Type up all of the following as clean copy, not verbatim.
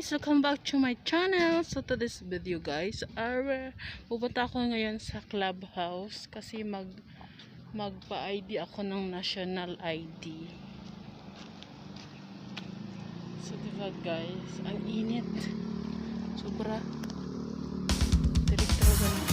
guys, welcome back to my channel. So to this video guys, pupunta ako ngayon sa Clubhouse kasi magpa-ID ako ng national ID. So diba guys, ang init. Sobra. Direktro ganun.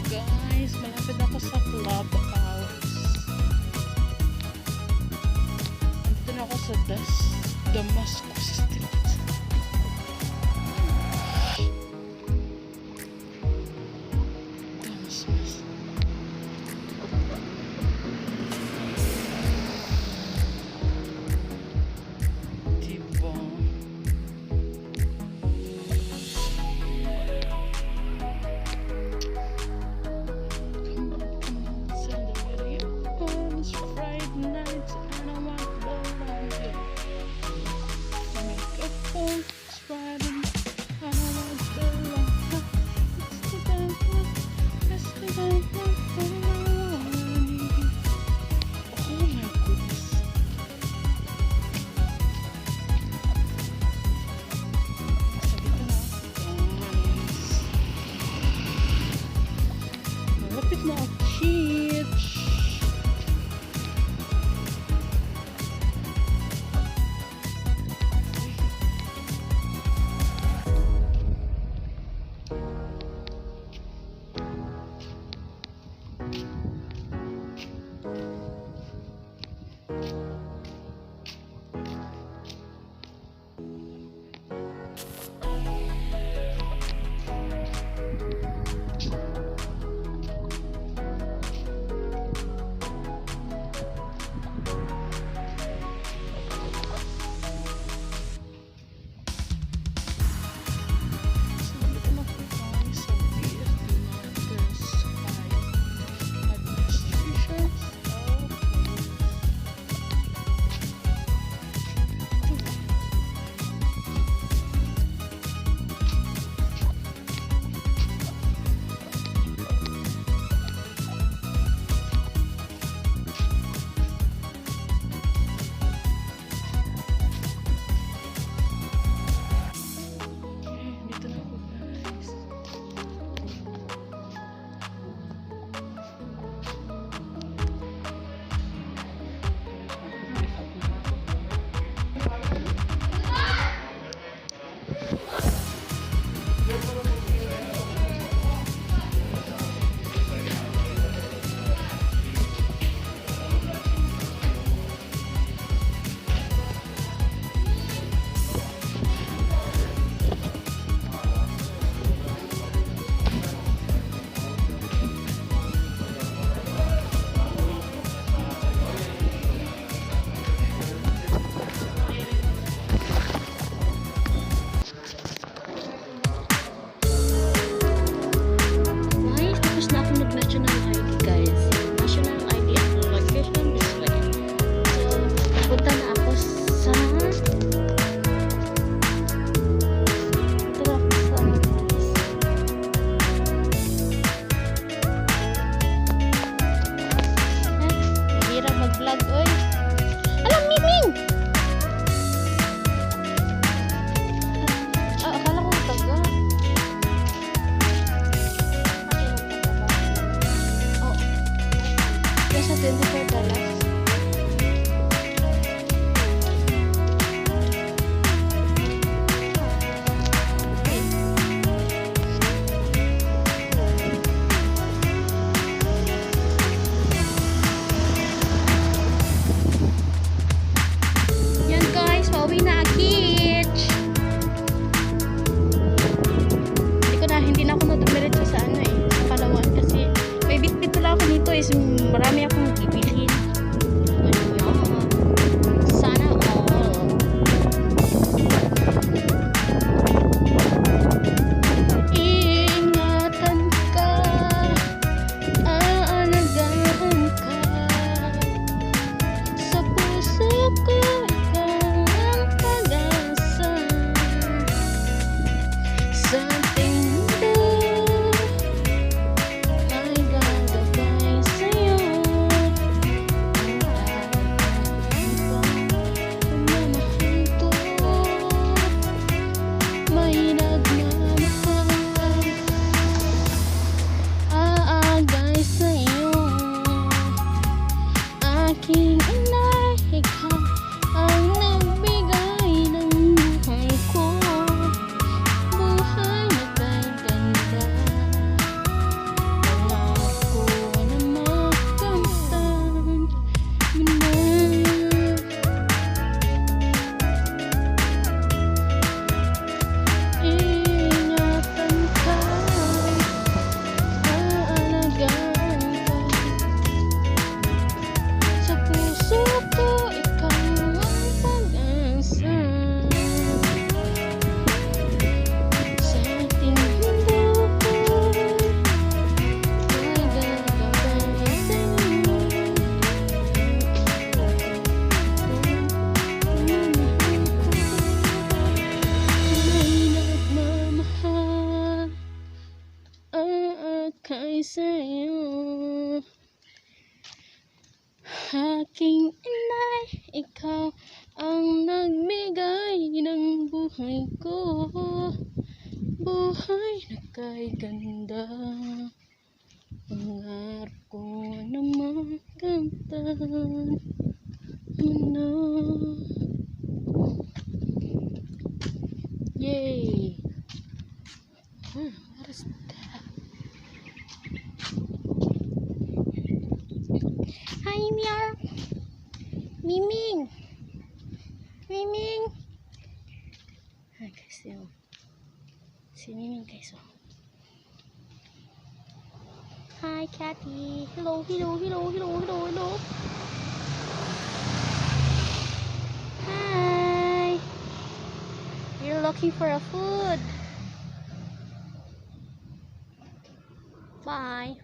Guys, malapit ako sa Clubhouse. Nandito na ako sa Damascus Street. Damascus. Diba? pauwi na, Kitch. Hindi na ako matumiretso sa ano eh, sa Palawan kasi may bitbit pala ako nito is marami akong bibilhin. Sana all. Ingatan ka, aalagaan ka, sa puso ko ikaw ang pag-asa. Sa ating aking inay, ikaw ang nagbigay ng buhay ko. Buhay na kay ganda. Pangako na magkamtan mo na. Ingatan ka, aalagaan ka, sa puso ko ikaw ang pag-asa. Sa ating buhay ay gagabay sa'yo. May nagmamahal ang akay sa'yo. Aking inay, ikaw ang nagbigay ng buhay ko. Buhay na kay ganda. Pangarap ko na makamtan mo na. Yay! What is that? Hi, Meow. Miming. Miming. Ay, guys, yun. Si Miming, guys, oh. Hi, Catty. Hello, hello, hello, hello, hello, hello. Hi. You're looking for a food. Bye.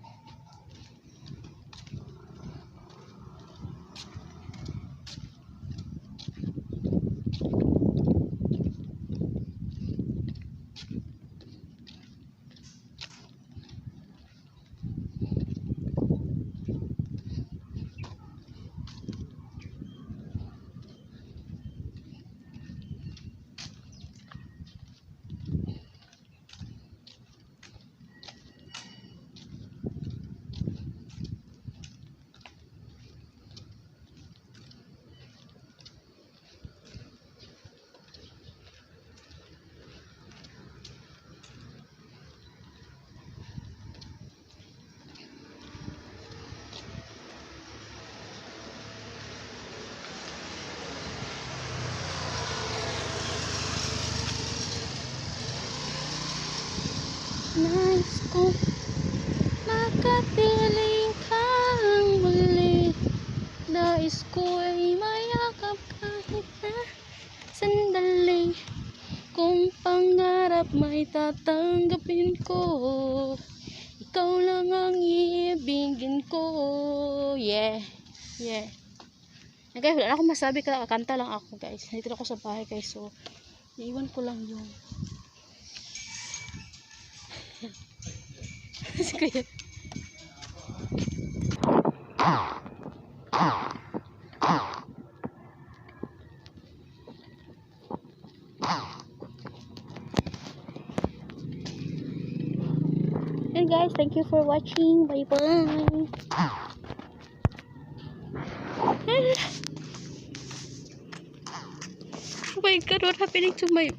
Nais ko makapiling kang muli. Nais ko ay mayakap kahit na sandali. Kung pangarap may tatanggapin ko, ikaw lang ang iibigin ko. Yeah, yeah. Guys, wala akong masabi, kakanta lang ako, guys. Dito ako sa bahay, guys, so iiwan ko lang yung Kuya. And guys, thank you for watching. Bye bye. Oh my god, what happening to my